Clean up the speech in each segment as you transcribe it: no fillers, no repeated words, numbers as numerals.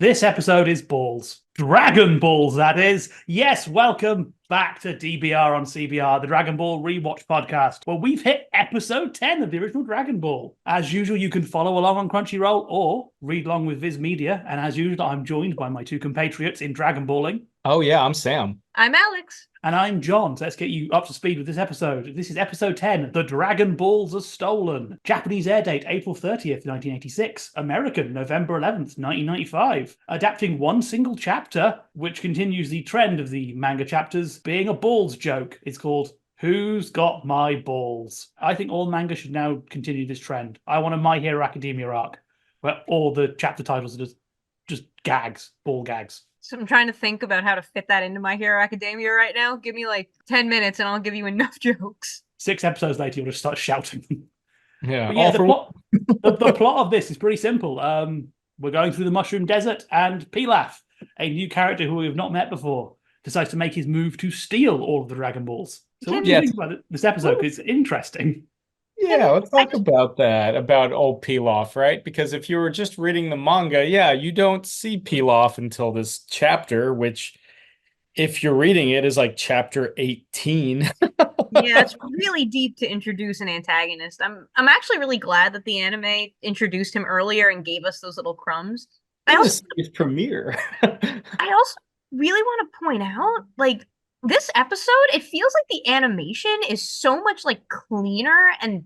This episode is balls. Dragon Balls, that is. Yes, welcome back to DBR on CBR, the Dragon Ball Rewatch podcast, where we've hit episode 10 of the original Dragon Ball. As usual, you can follow along on Crunchyroll or read along with Viz Media. And as usual, I'm joined by my two compatriots in Dragon Balling. Oh, yeah, I'm Sam. I'm Alyx. And I'm John. So let's get you up to speed with this episode. This is episode 10, The Dragon Balls Are Stolen. Japanese air date, April 30th, 1986. American, November 11th, 1995. Adapting one single chapter, which continues the trend of the manga chapters being a balls joke. It's called Who's Got My Balls? I think all manga should now continue this trend. I want a My Hero Academia arc where all the chapter titles are just gags, ball gags. So I'm trying to think about how to fit that into My Hero Academia right now. Give me like 10 minutes and I'll give you enough jokes. 6 episodes later, you'll just start shouting. Yeah, the plot of this is pretty simple. We're going through the Mushroom Desert, and Pilaf, a new character who we have not met before, decides to make his move to steal all of the Dragon Balls. So what do you think about this episode? It's interesting. Yeah, let's talk about that, about old Pilaf, right? Because if you were just reading the manga, yeah, you don't see Pilaf until this chapter, which, if you're reading it, is like chapter 18. Yeah, it's really deep to introduce an antagonist. I'm actually really glad that the anime introduced him earlier and gave us those little crumbs. His premiere. I also really want to point out, like, this episode, it feels like the animation is so much like cleaner and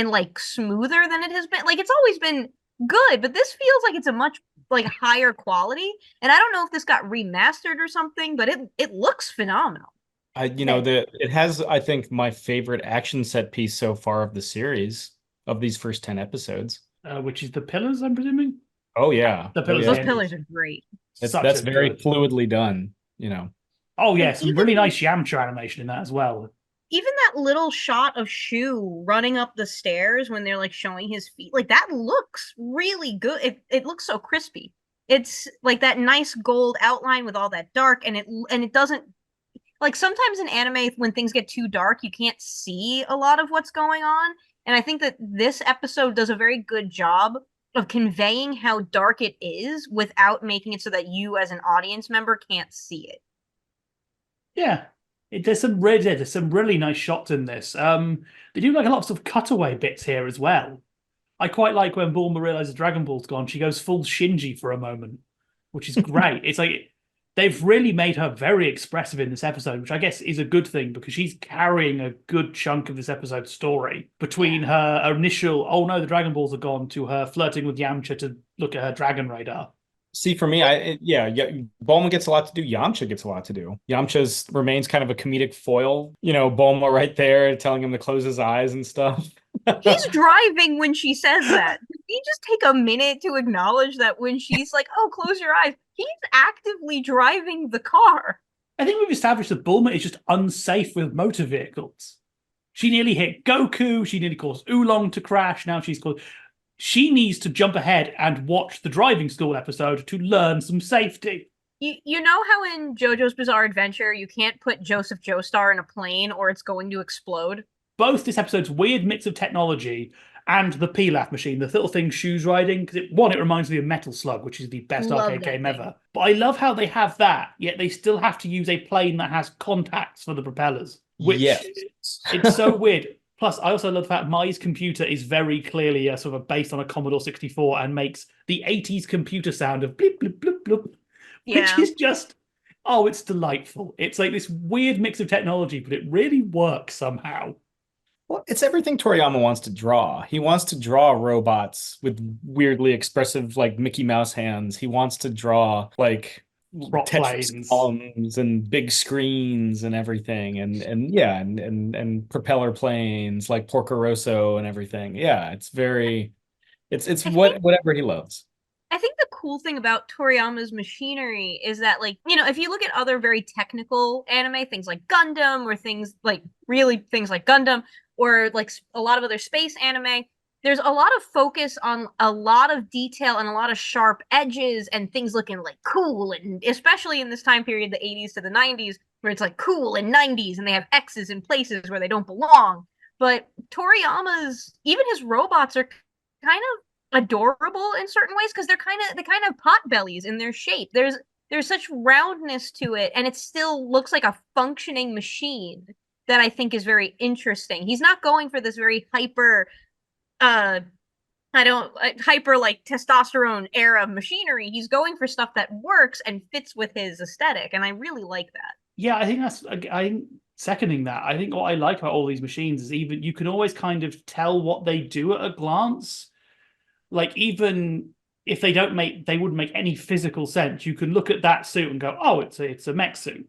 like smoother than it has been. Like, it's always been good, but this feels like it's a much like higher quality. And I don't know if this got remastered or something, but it looks phenomenal. It has, I think, my favorite action set piece so far of the series, of these first 10 episodes. Which is the pillars, I'm presuming? Oh, yeah. The pillars. Those pillars are great. That's very fluidly done, Oh, yeah, some really nice Yamcha animation in that as well. Even that little shot of Shu running up the stairs when they're like showing his feet, like that looks really good. It looks so crispy. It's like that nice gold outline with all that dark, and it doesn't, like, sometimes in anime when things get too dark, you can't see a lot of what's going on. And I think that this episode does a very good job of conveying how dark it is without making it so that you as an audience member can't see it. Yeah, there's some really nice shots in this. They do like a lot of cutaway bits here as well. I quite like when Bulma realizes Dragon Ball's gone. She goes full Shinji for a moment, which is great. It's like they've really made her very expressive in this episode, which I guess is a good thing because she's carrying a good chunk of this episode's story between her initial, oh no, the Dragon Balls are gone, to her flirting with Yamcha to look at her dragon radar. See, for me, Bulma gets a lot to do. Yamcha gets a lot to do. Yamcha remains kind of a comedic foil. Bulma right there telling him to close his eyes and stuff. He's driving when she says that. Can you just take a minute to acknowledge that when she's like, oh, close your eyes, he's actively driving the car. I think we've established that Bulma is just unsafe with motor vehicles. She nearly hit Goku. She nearly caused Oolong to crash. Now she needs to jump ahead and watch the driving school episode to learn some safety. You know how in JoJo's Bizarre Adventure, you can't put Joseph Joestar in a plane or it's going to explode? Both this episode's weird mix of technology and the Pilaf machine, the little thing Shu's riding, because it reminds me of Metal Slug, which is the best arcade game ever. But I love how they have that, yet they still have to use a plane that has contacts for the propellers. Which it's so weird. Plus, I also love the fact Mai's computer is very clearly based on a Commodore 64 and makes the 80s computer sound of blip, blip, blip, blip, which is just, it's delightful. It's like this weird mix of technology, but it really works somehow. Well, it's everything Toriyama wants to draw. He wants to draw robots with weirdly expressive, like, Mickey Mouse hands. He wants to draw, like, Tetris columns and big screens and everything, and propeller planes like Porco Rosso and everything. Yeah, it's whatever he loves. I think the cool thing about Toriyama's machinery is that, like, if you look at other very technical anime, things like Gundam, or things like Gundam, or like a lot of other space anime, there's a lot of focus on a lot of detail and a lot of sharp edges and things looking like cool, and especially in this time period, the 80s to the 90s, where it's like cool and 90s and they have X's in places where they don't belong. But Toriyama's, even his robots are kind of adorable in certain ways because they kind of pot bellies in their shape. There's such roundness to it, and it still looks like a functioning machine that I think is very interesting. He's not going for this very hyper uh I don't hyper like testosterone era machinery. He's going for stuff that works and fits with his aesthetic, and I really like that. Yeah, I think I seconding that. I think what I like about all these machines is even you can always kind of tell what they do at a glance. Like even if they wouldn't make any physical sense. You can look at that suit and go, oh, it's a mech suit.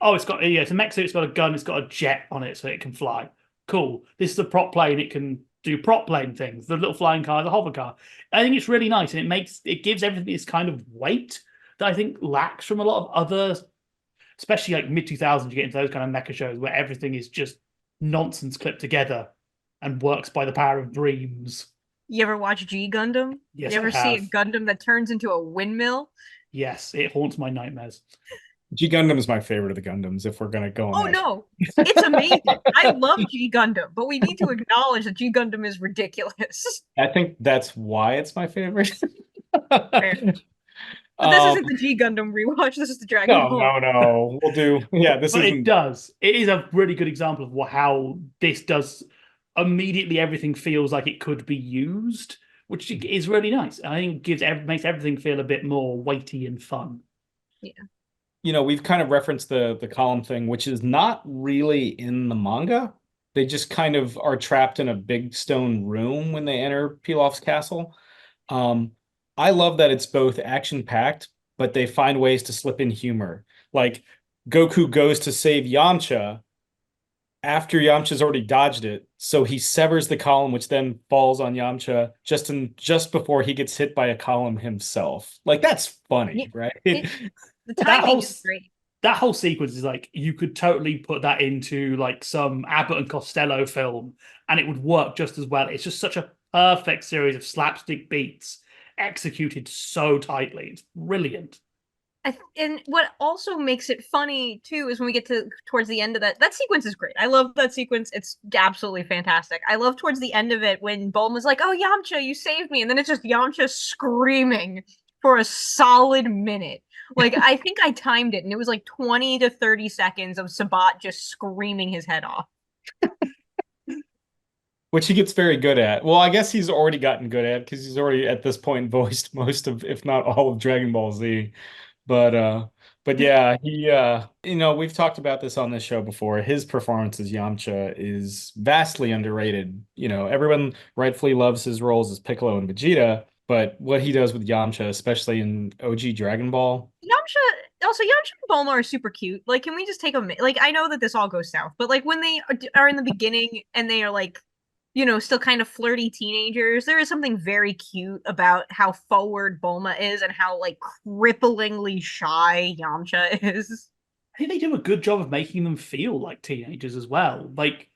Oh, it's a mech suit. It's got a gun. It's got a jet on it, so it can fly. Cool. This is a prop plane. It can do prop plane things. The little flying car, the hover car. I think it's really nice, and it gives everything this kind of weight that I think lacks from a lot of other, especially like mid 2000s. You get into those kind of mecha shows where everything is just nonsense clipped together and works by the power of dreams. You ever watch G Gundam? Yes, You ever I see a have. Gundam that turns into a windmill? Yes, it haunts my nightmares. G Gundam is my favorite of the Gundams. If we're gonna go on Oh that. no, it's amazing. I love G Gundam, but we need to acknowledge that G Gundam is ridiculous. I think that's why it's my favorite. Fair. But this isn't the G Gundam rewatch. This is the Dragon No, Ball. no. We'll do. Yeah, this But isn't. it does. It is a really good example of how this does. Immediately, everything feels like it could be used, which is really nice. I think makes everything feel a bit more weighty and fun. Yeah. We've kind of referenced the column thing, which is not really in the manga. They just kind of are trapped in a big stone room when they enter Pilaf's castle. I love that it's both action-packed, but they find ways to slip in humor. Like Goku goes to save Yamcha after Yamcha's already dodged it, so he severs the column, which then falls on Yamcha just before he gets hit by a column himself. Like that's funny, Yeah, right? the timing is great. That whole sequence is like you could totally put that into like some Abbott and Costello film, and it would work just as well. It's just such a perfect series of slapstick beats executed so tightly. It's brilliant. And what also makes it funny too is when we get towards the end of that sequence is great. I love that sequence. It's absolutely fantastic. I love towards the end of it when Bulma's like, "Oh, Yamcha, you saved me," and then it's just Yamcha screaming for a solid minute. Like I think I timed it, and it was like 20 to 30 seconds of Sabat just screaming his head off. Which he gets very good at. Well, I guess he's already gotten good at because he's already at this point voiced most of, if not all of Dragon Ball Z. But yeah, we've talked about this on this show before. His performance as Yamcha is vastly underrated. Everyone rightfully loves his roles as Piccolo and Vegeta, but what he does with Yamcha, especially in OG Dragon Ball. Yamcha and Bulma are super cute. Like, can we just take a minute? Like, I know that this all goes south, but like when they are in the beginning and they are like, still kind of flirty teenagers. There is something very cute about how forward Bulma is and how like cripplingly shy Yamcha is. I think they do a good job of making them feel like teenagers as well. Like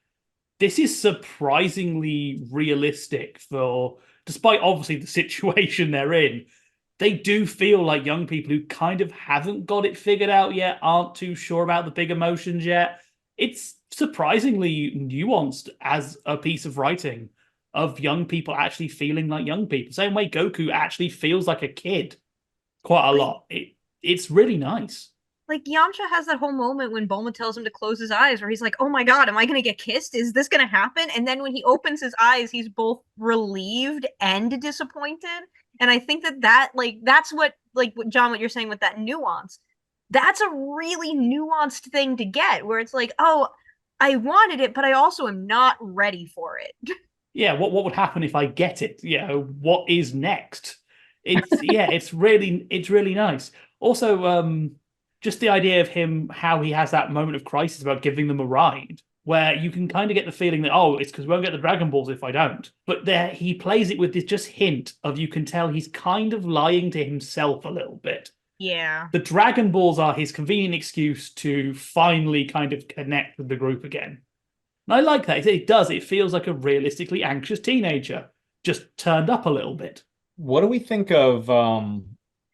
this is surprisingly realistic despite obviously the situation they're in. They do feel like young people who kind of haven't got it figured out yet, aren't too sure about the big emotions yet. It's surprisingly nuanced as a piece of writing of young people actually feeling like young people. Same way Goku actually feels like a kid quite a lot. It's really nice. Like Yamcha has that whole moment when Bulma tells him to close his eyes where he's like, "Oh my god, am I going to get kissed? Is this going to happen?" And then when he opens his eyes, he's both relieved and disappointed. And I think that's what John, what you're saying with that nuance. That's a really nuanced thing to get where it's like, "Oh, I wanted it, but I also am not ready for it." Yeah, what would happen if I get it? What is next? It's really nice. Also, just the idea of him, how he has that moment of crisis about giving them a ride, where you can kind of get the feeling that, oh, it's because we won't get the Dragon Balls if I don't. But there he plays it with this just hint of, you can tell he's kind of lying to himself a little bit. Yeah. The Dragon Balls are his convenient excuse to finally kind of connect with the group again. And I like that. It does. It feels like a realistically anxious teenager, just turned up a little bit. What do we think of,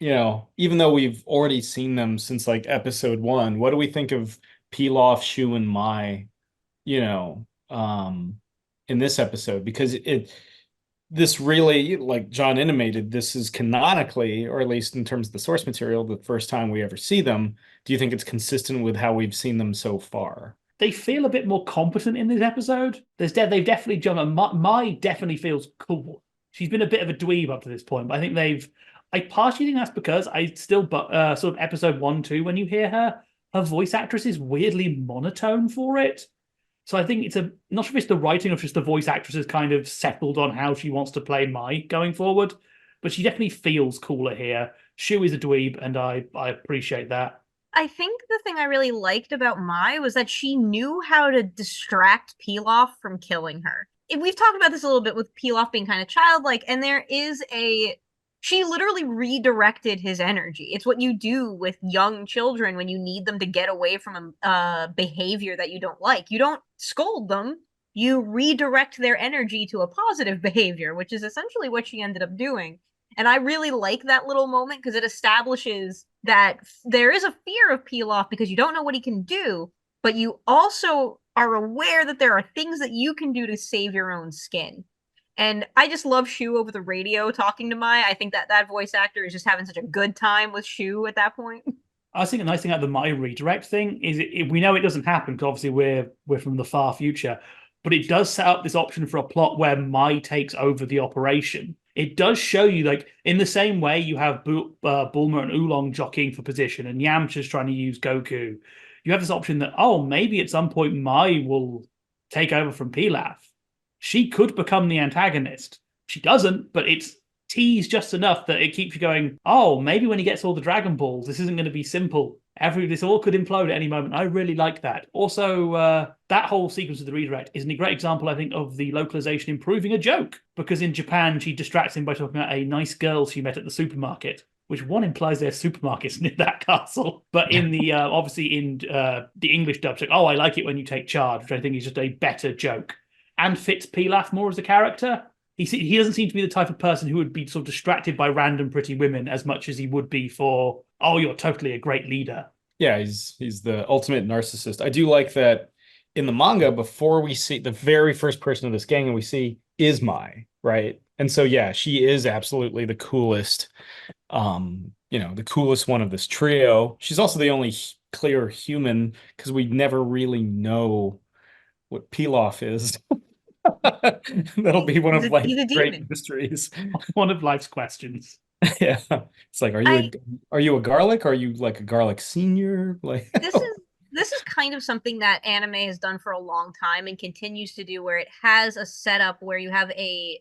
even though we've already seen them since like episode 1, what do we think of Pilaf, Shu, and Mai, in this episode? Because this really, like John intimated, this is canonically, or at least in terms of the source material, the first time we ever see them. Do you think it's consistent with how we've seen them so far? They feel a bit more competent in this episode. They've definitely jumped. Mai definitely feels cool. She's been a bit of a dweeb up to this point, but I think I partially think that's because I still, but sort of episode 1, 2, when you hear her voice actress is weirdly monotone for it. So I think it's not sure if it's the writing or just the voice actress has kind of settled on how she wants to play Mai going forward. But she definitely feels cooler here. Shu is a dweeb, and I appreciate that. I think the thing I really liked about Mai was that she knew how to distract Pilaf from killing her. We've talked about this a little bit with Pilaf being kind of childlike, and she literally redirected his energy. It's what you do with young children when you need them to get away from a behavior that you don't like. You don't scold them, you redirect their energy to a positive behavior, which is essentially what she ended up doing. And I really like that little moment because it establishes that there is a fear of Pilaf because you don't know what he can do, but you also are aware that there are things that you can do to save your own skin. And I just love Shu over the radio talking to Mai. I think that voice actor is just having such a good time with Shu at that point. I think a nice thing about the Mai redirect thing is we know it doesn't happen because obviously we're from the far future, but it does set up this option for a plot where Mai takes over the operation. It does show you, like, in the same way you have Bulma and Oolong jockeying for position and Yamcha's trying to use Goku. You have this option that, oh, maybe at some point Mai will take over from Pilaf. She could become the antagonist. She doesn't, but it's teased just enough that it keeps you going, oh, maybe when he gets all the Dragon Balls, this isn't going to be simple. This all could implode at any moment. I really like that. Also, that whole sequence of the redirect is a great example, I think, of the localization improving a joke. Because in Japan, she distracts him by talking about a nice girl she met at the supermarket, which one implies there's supermarkets near that castle. But in the obviously in the English dub, like, oh, I like it when you take charge, which I think is just a better joke and fits Pilaf more as a character. He doesn't seem to be the type of person who would be sort of distracted by random pretty women as much as he would be for, oh, you're totally a great leader. Yeah, he's the ultimate narcissist. I do like that in the manga, before we see the very first person of this gang, and we see is Mai, right? And so yeah, she is absolutely the coolest, the coolest one of this trio. She's also the only clear human because we never really know what Pilaf is. That'll be one of life's great mysteries. One of life's questions. Yeah. It's like, are you a garlic? Are you like a garlic senior? Like this is kind of something that anime has done for a long time and continues to do, where it has a setup where you have a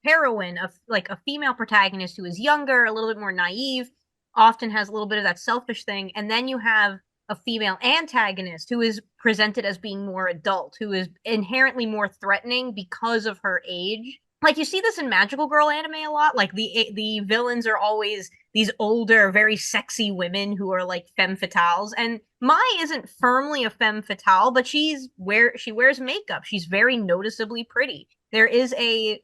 heroine of like a female protagonist who is younger, a little bit more naive, often has a little bit of that selfish thing, and then you have a female antagonist who is presented as being more adult, who is inherently more threatening because of her age. Like, you see this in magical girl anime a lot. Like, the villains are always these older, very sexy women who are like femme fatales. And Mai isn't firmly a femme fatale, but she wears makeup. She's very noticeably pretty. There is a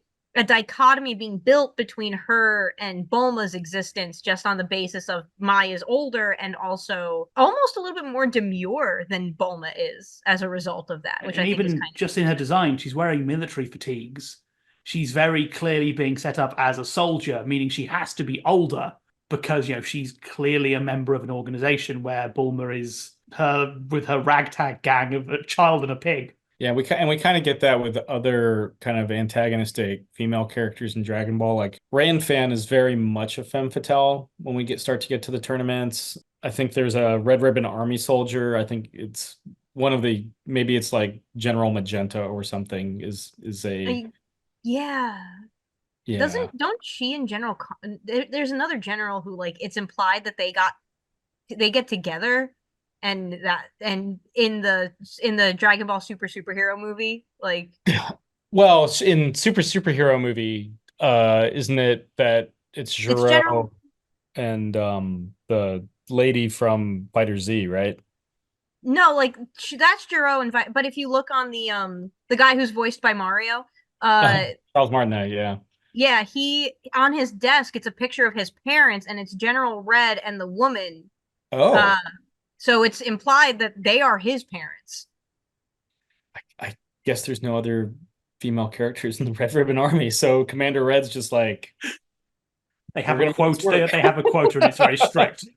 dichotomy being built between her and Bulma's existence just on the basis of Mai is older and also almost a little bit more demure than Bulma is as a result of that. Which, and I think, is kind of just in her design, she's wearing military fatigues. She's very clearly being set up as a soldier, meaning she has to be older because, she's clearly a member of an organization, where Bulma is her with her ragtag gang of a child and a pig. Yeah, we kind of get that with other kind of antagonistic female characters in Dragon Ball. Like, Ran Fan is very much a femme fatale when we start to get to the tournaments. I think there's a Red Ribbon Army soldier. I think it's maybe it's like General Magenta or something is a... Yeah. Don't she and General there's another general who, like, it's implied that they get together, and in the Dragon Ball Superhero movie, like, well, in Superhero movie, isn't it that it's Zero and the lady from Fighter Z, right? No, like, that's Jiro but if you look on the guy who's voiced by Mario, Charles Martinet, yeah. Yeah, he, on his desk, it's a picture of his parents, and it's General Red and the woman. Oh. So it's implied that they are his parents. I guess there's no other female characters in the Red Ribbon Army. So Commander Red's just like, they have a quota. They have a quota, and it's very strict.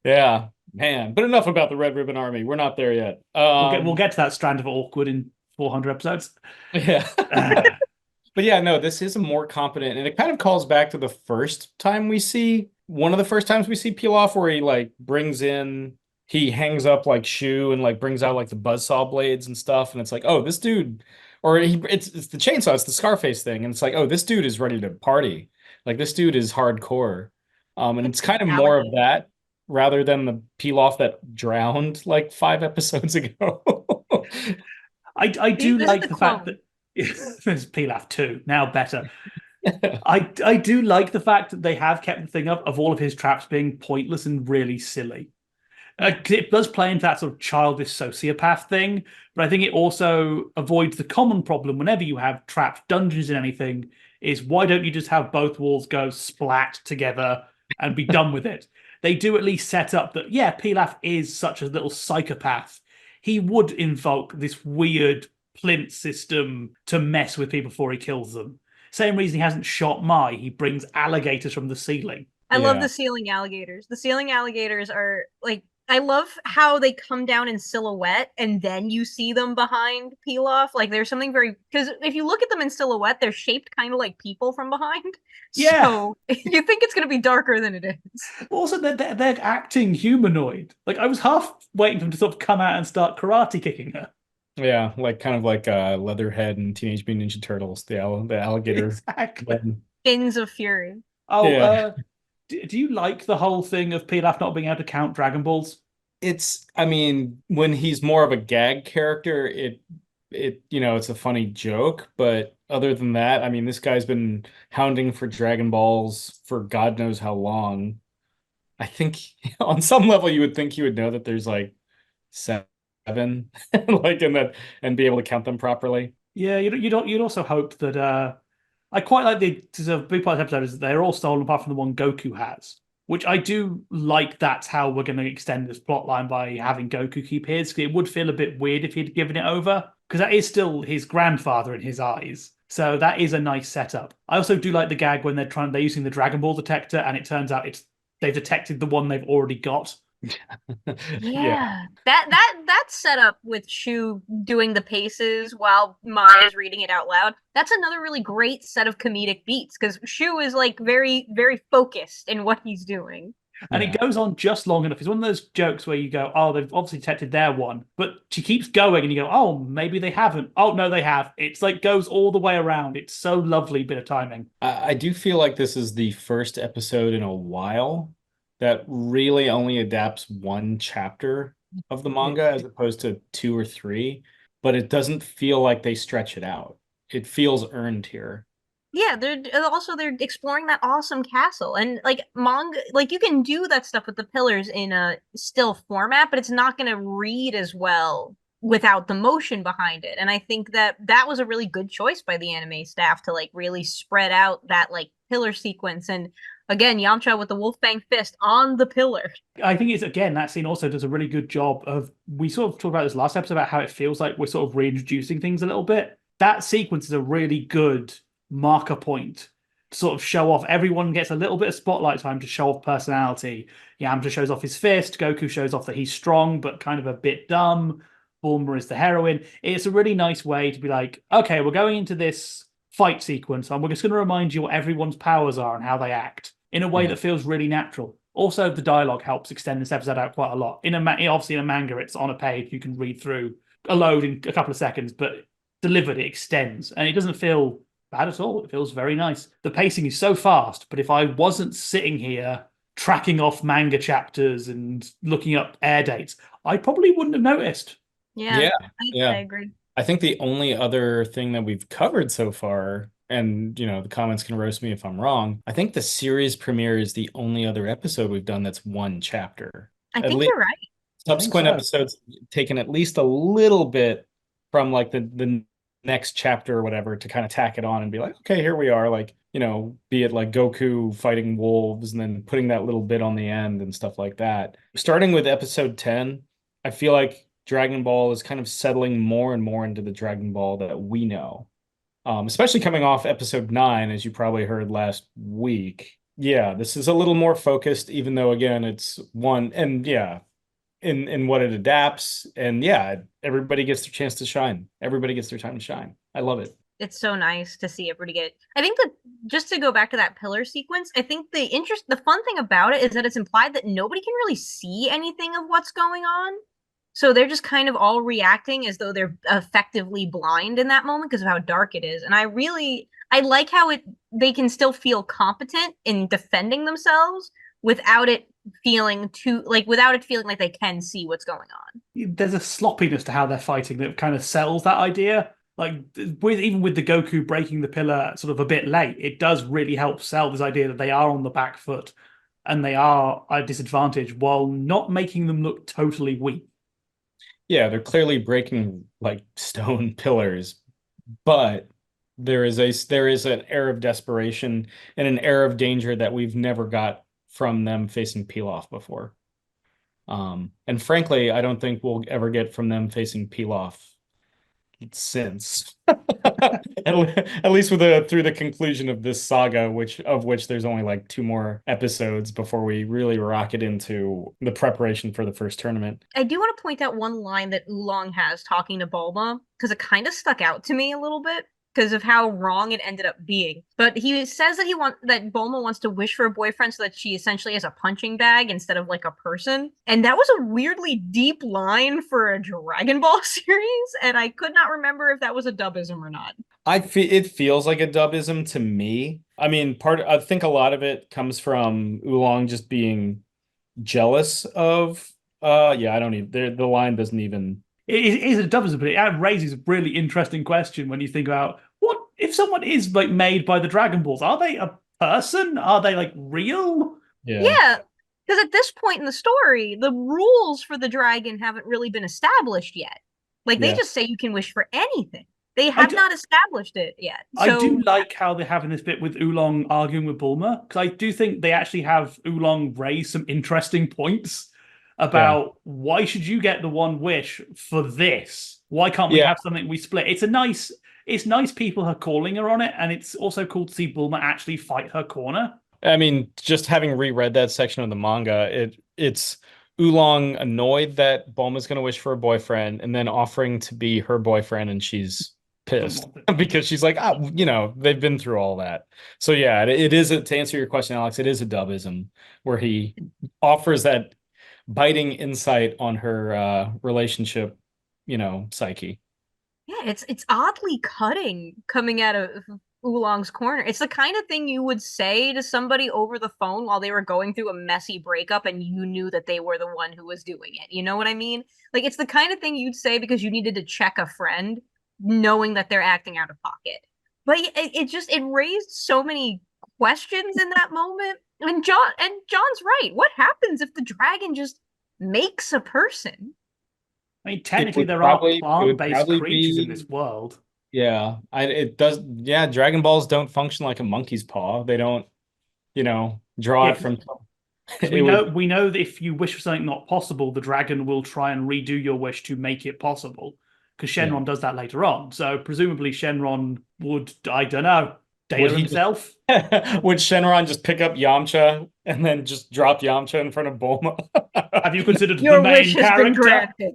Yeah, man. But enough about the Red Ribbon Army. We're not there yet. We'll get to that strand of awkward in 400 episodes. Yeah. But yeah, no, this is a more competent, and it kind of calls back to the first time we see one of the first times we see Pilaf, where he like brings in, he hangs up like Shu and like brings out like the buzzsaw blades and stuff, and it's like, oh, this dude, or it's the chainsaw, it's the Scarface thing, and it's like, oh, this dude is ready to party, like this dude is hardcore, and it's kind of more of that rather than the Pilaf that drowned like 5 episodes ago. I do like the fact that there's Pilaf 2, now better. I do like the fact that they have kept the thing up of all of his traps being pointless and really silly. It does play into that sort of childish sociopath thing, but I think it also avoids the common problem whenever you have trapped dungeons in anything, is why don't you just have both walls go splat together and be done with it? They do at least set up that, yeah, Pilaf is such a little psychopath. He would invoke this weird plinth system to mess with people before he kills them. Same reason he hasn't shot Mai. He brings alligators from the ceiling. I love the ceiling alligators. The ceiling alligators are like, I love how they come down in silhouette and then you see them behind Pilaf. Like there's something very, because if you look at them in silhouette, they're shaped kind of like people from behind. Yeah. So you think it's going to be darker than it is. Also, they're acting humanoid. Like I was half waiting for them to sort of come out and start karate kicking her. Yeah, like kind of like Leatherhead and Teenage Mutant Ninja Turtles, the alligator. Exactly. Fins of Fury. Oh, yeah. Do you like the whole thing of Pilaf not being able to count Dragon Balls? I mean, when he's more of a gag character, it it's a funny joke, but other than that, I mean, this guy's been hounding for Dragon Balls for God knows how long. I think on some level you would think he would know that there's like 7 like in that and be able to count them properly. Yeah, you'd also hope that I quite like there's a big part of the episode is that they're all stolen apart from the one Goku has, which I do like. That's how we're going to extend this plot line by having Goku keep his. It would feel a bit weird if he'd given it over, because that is still his grandfather in his eyes. So that is a nice setup. I also do like the gag when they're using the Dragon Ball detector, and it turns out they've detected the one they've already got. Yeah. That setup with Shu doing the paces while Mai is reading it out loud, that's another really great set of comedic beats, because Shu is like very, very focused in what he's doing. And it goes on just long enough. It's one of those jokes where you go, oh, they've obviously detected their one, but she keeps going and you go, oh, maybe they haven't. Oh, no, they have. It's like goes all the way around. It's so lovely bit of timing. I do feel like this is the first episode in a while that really only adapts 1 chapter of the manga as opposed to 2 or 3, but it doesn't feel like they stretch it out. It feels earned here. Yeah, they're exploring that awesome castle, and like manga, like you can do that stuff with the pillars in a still format, but it's not going to read as well without the motion behind it. And I think that was a really good choice by the anime staff to like really spread out that like pillar sequence. And again, Yamcha with the Wolfbang fist on the pillar. I think that scene also does a really good job of, we sort of talked about this last episode about how it feels like we're sort of reintroducing things a little bit. That sequence is a really good marker point to sort of show off. Everyone gets a little bit of spotlight time to show off personality. Yamcha shows off his fist. Goku shows off that he's strong, but kind of a bit dumb. Bulma is the heroine. It's a really nice way to be like, okay, we're going into this fight sequence and we're just going to remind you what everyone's powers are and how they act in a way that feels really natural. Also, the dialogue helps extend this episode out quite a lot. Obviously, in a manga, it's on a page you can read through a load in a couple of seconds, but delivered, it extends. And it doesn't feel bad at all. It feels very nice. The pacing is so fast, but if I wasn't sitting here tracking off manga chapters and looking up air dates, I probably wouldn't have noticed. Yeah, I agree. I think the only other thing that we've covered so far, and the comments can roast me if I'm wrong, I think the series premiere is the only other episode we've done that's 1 chapter. I think you're right. Subsequent episodes taken at least a little bit from like the next chapter or whatever to kind of tack it on and be like, okay, here we are, like, be it like Goku fighting wolves and then putting that little bit on the end and stuff like that. Starting with episode 10, I feel like Dragon Ball is kind of settling more and more into the Dragon Ball that we know. Especially coming off episode 9, as you probably heard last week. Yeah, this is a little more focused, even though again it's one, and yeah, in what it adapts, and yeah, everybody gets their chance to shine. Everybody gets their time to shine. I love it. It's so nice to see everybody get. I think that just to go back to that pillar sequence, I think the fun thing about it is that it's implied that nobody can really see anything of what's going on. So they're just kind of all reacting as though they're effectively blind in that moment because of how dark it is. And I like how they can still feel competent in defending themselves without it feeling like they can see what's going on. There's a sloppiness to how they're fighting that kind of sells that idea. Like even with the Goku breaking the pillar sort of a bit late, it does really help sell this idea that they are on the back foot and they are at a disadvantage while not making them look totally weak. Yeah, they're clearly breaking like stone pillars, but there is an air of desperation and an air of danger that we've never got from them facing Pilaf before. And frankly, I don't think we'll ever get from them facing Pilaf since. At least through the conclusion of this saga, of which there's only like 2 more episodes before we really rocket into the preparation for the first tournament. I do want to point out one line that Oolong has talking to Bulma, because it kind of stuck out to me a little bit because of how wrong it ended up being. But he says that Bulma wants to wish for a boyfriend so that she essentially has a punching bag instead of like a person. And that was a weirdly deep line for a Dragon Ball series, and I could not remember if that was a dubism or not. It feels like a dubism to me. I mean, I think a lot of it comes from Oolong just being jealous of yeah, I don't even the line doesn't even. It is a dubism, but it raises a really interesting question when you think about what if someone is like made by the Dragon Balls? Are they a person? Are they like real? Yeah. Because at this point in the story, the rules for the dragon haven't really been established yet. Like they just say you can wish for anything. They have not established it yet. So... I do like how they're having this bit with Oolong arguing with Bulma, because I do think they actually have Oolong raise some interesting points about why should you get the one wish for this? Why can't we have something we split? It's nice people are calling her on it, and it's also cool to see Bulma actually fight her corner. I mean, just having reread that section of the manga, it's Oolong annoyed that Bulma's going to wish for a boyfriend and then offering to be her boyfriend, and she's pissed because she's like, they've been through all that. So yeah, it is to answer your question, Alex, it is a dubism where he offers that biting insight on her relationship, psyche. Yeah, it's oddly cutting coming out of Oolong's corner. It's the kind of thing you would say to somebody over the phone while they were going through a messy breakup and you knew that they were the one who was doing it. You know what I mean? Like, it's the kind of thing you'd say because you needed to check a friend, knowing that they're acting out of pocket. But it raised so many questions in that moment. And John's right. What happens if the dragon just makes a person? I mean, technically, there are plant-based creatures in this world. Yeah, it does. Yeah, Dragon Balls don't function like a monkey's paw. They don't, draw it from. We know that if you wish for something not possible, the dragon will try and redo your wish to make it possible. Because Shenron does that later on. So presumably Shenron would, I don't know, dare himself. Would Shenron just pick up Yamcha and then just drop Yamcha in front of Bulma? Have you considered the main character?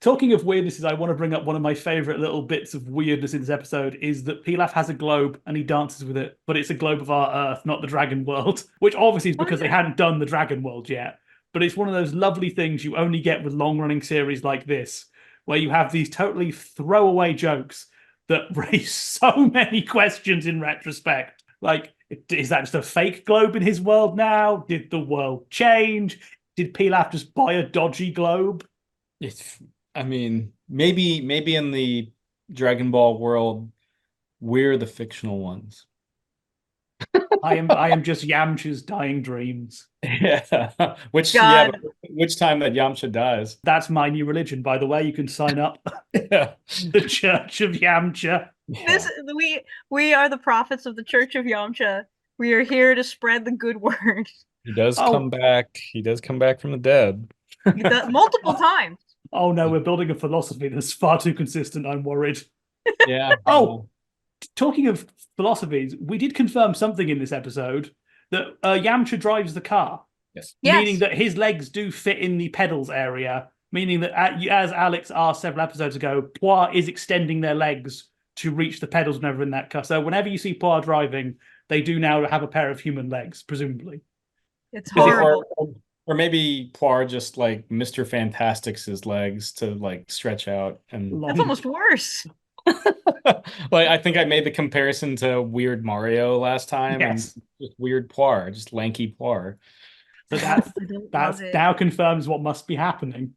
Talking of weirdnesses, I want to bring up one of my favorite little bits of weirdness in this episode is that Pilaf has a globe and he dances with it, but it's a globe of our Earth, not the Dragon World, which obviously is because they hadn't done the Dragon World yet. But it's one of those lovely things you only get with long-running series like this, where you have these totally throwaway jokes that raise so many questions in retrospect. Like, is that just a fake globe in his world now? Did the world change? Did Pilaf just buy a dodgy globe? I mean, maybe in the Dragon Ball world, we're the fictional ones. I am just Yamcha's dying dreams. Yeah. Which time that Yamcha dies. That's my new religion, by the way. You can sign up. Yeah. The Church of Yamcha. Yeah. We are the prophets of the Church of Yamcha. We are here to spread the good word. He does come back. He does come back from the dead. Multiple times. Oh no, we're building a philosophy that's far too consistent. I'm worried. Yeah. Oh, talking of philosophies, we did confirm something in this episode that Yamcha drives the car. Yes. Meaning that his legs do fit in the pedals area, meaning that, as Alyx asked several episodes ago, Poir is extending their legs to reach the pedals whenever in that car. So whenever you see Poir driving, they do now have a pair of human legs, presumably. It's horrible. Or maybe Poir just like Mr. Fantastic's his legs to like stretch out and That's almost worse. like I think I made the comparison to Weird Mario last time, Yes. and just Weird Poir, just lanky Poir. So that's now confirms what must be happening.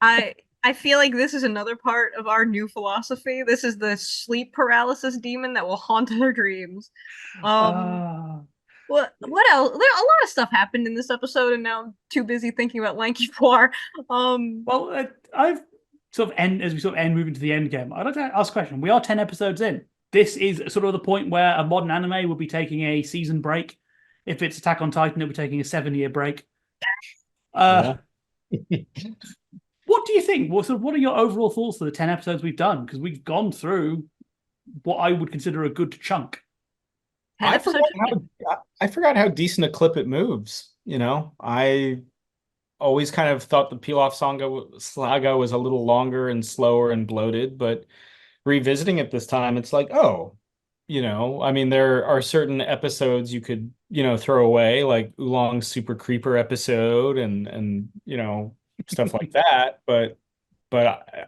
I feel like this is another part of our new philosophy. This is the sleep paralysis demon that will haunt our dreams. What else? There a lot of stuff happened in this episode, and now I'm too busy thinking about Lanky Poir. Well, I've sort of as we sort of end moving to the end game. I'd like to ask a question. We are 10 episodes in. This is sort of the point where a modern anime would be taking a season break. If it's Attack on Titan, it'll be taking a 7-year break. Yeah. What do you think? What are your overall thoughts for the 10 episodes we've done? Because we've gone through what I would consider a good chunk. I forgot how decent a clip it moves. You know, I always kind of thought the Pilaf Saga was a little longer and slower and bloated, but revisiting it this time, it's like, oh, you know, I mean, there are certain episodes you could, you know, throw away, like Oolong's Super Creeper episode and you know, stuff like that. But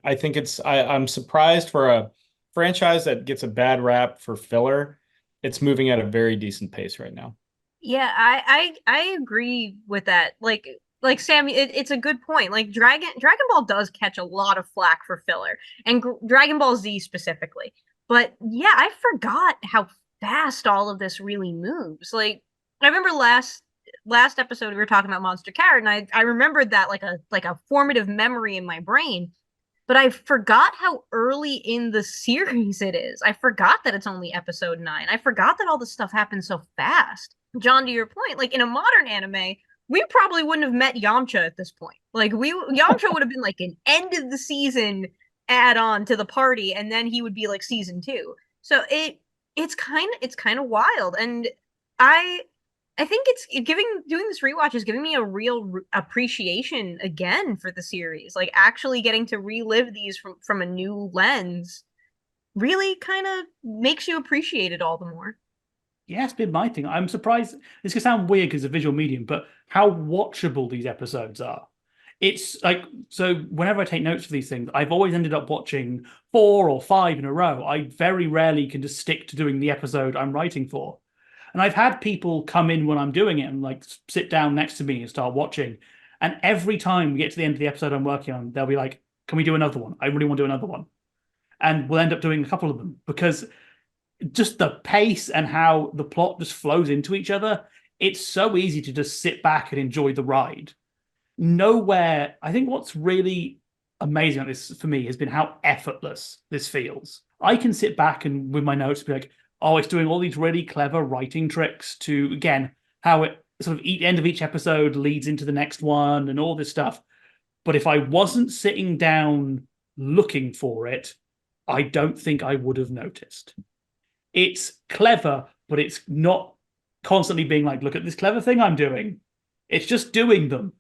I think I'm surprised for a franchise that gets a bad rap for filler. It's moving at a very decent pace right now. Yeah, I agree with that. Like Sam, it's a good point. Like Dragon Ball does catch a lot of flack for filler, and Dragon Ball Z specifically. But yeah, I forgot how fast all of this really moves. Like I remember last episode we were talking about Monster Carrot, and I remembered that like a formative memory in my brain. But I forgot how early in the series it is. I forgot that it's only episode 9. I forgot that all this stuff happens so fast. John, to your point, like in a modern anime, we probably wouldn't have met Yamcha at this point. Like Yamcha would have been like an end of the season add-on to the party, and then he would be like season 2. So it's kind of wild, and I think doing this rewatch is giving me a real appreciation again for the series. Like actually getting to relive these from a new lens really kind of makes you appreciate it all the more. Yeah, it's been my thing. I'm surprised. This could sound weird because it's a visual medium, but how watchable these episodes are. It's like, so whenever I take notes for these things, I've always ended up watching 4 or 5 in a row. I very rarely can just stick to doing the episode I'm writing for. And I've had people come in when I'm doing it and like sit down next to me and start watching. And every time we get to the end of the episode I'm working on, they'll be like, can we do another one? I really want to do another one. And we'll end up doing a couple of them because just the pace and how the plot just flows into each other, it's so easy to just sit back and enjoy the ride. Nowhere, I think what's really amazing on this for me has been how effortless this feels. I can sit back and with my notes be like, oh, it's doing all these really clever writing tricks to, again, how it sort of end of each episode leads into the next one and all this stuff. But if I wasn't sitting down looking for it, I don't think I would have noticed. It's clever, but it's not constantly being like, look at this clever thing I'm doing. It's just doing them.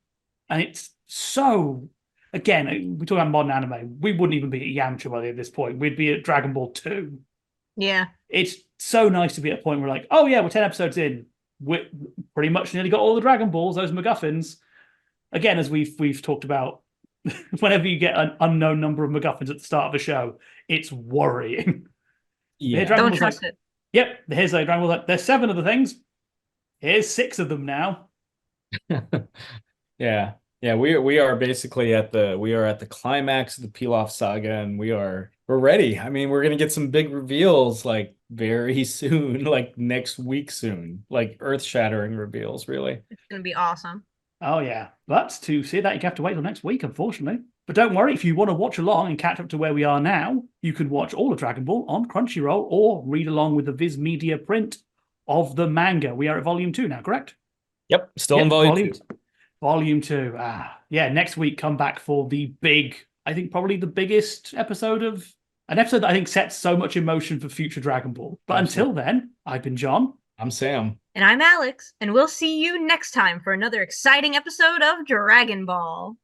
And it's so, again, we talk about modern anime. We wouldn't even be at Yamcha at this point. We'd be at Dragon Ball 2. Yeah. It's so nice to be at a point where like, oh yeah, we're 10 episodes in. We pretty much nearly got all the Dragon Balls, those MacGuffins. Again, as we've talked about, whenever you get an unknown number of MacGuffins at the start of a show, it's worrying. Yeah. Don't trust it. Yep, here's like Dragon Ball. Like, there's 7 of the things. Here's 6 of them now. Yeah. We are basically at the climax of the Pilaf Saga, and we're ready. I mean, we're gonna get some big reveals like very soon, like next week soon, like earth-shattering reveals, really. It's gonna be awesome. Oh yeah. But to see that, you have to wait till next week, unfortunately. But don't worry, if you want to watch along and catch up to where we are now, you can watch all of Dragon Ball on Crunchyroll or read along with the Viz Media print of the manga. We are at volume 2 now, correct? Yep, still in volume 2. Volume 2. Yeah, next week come back for the big, I think probably the biggest episode of An episode that I think sets so much emotion for future Dragon Ball. But until then, I've been John. I'm Sam. And I'm Alyx, and we'll see you next time for another exciting episode of Dragon Ball.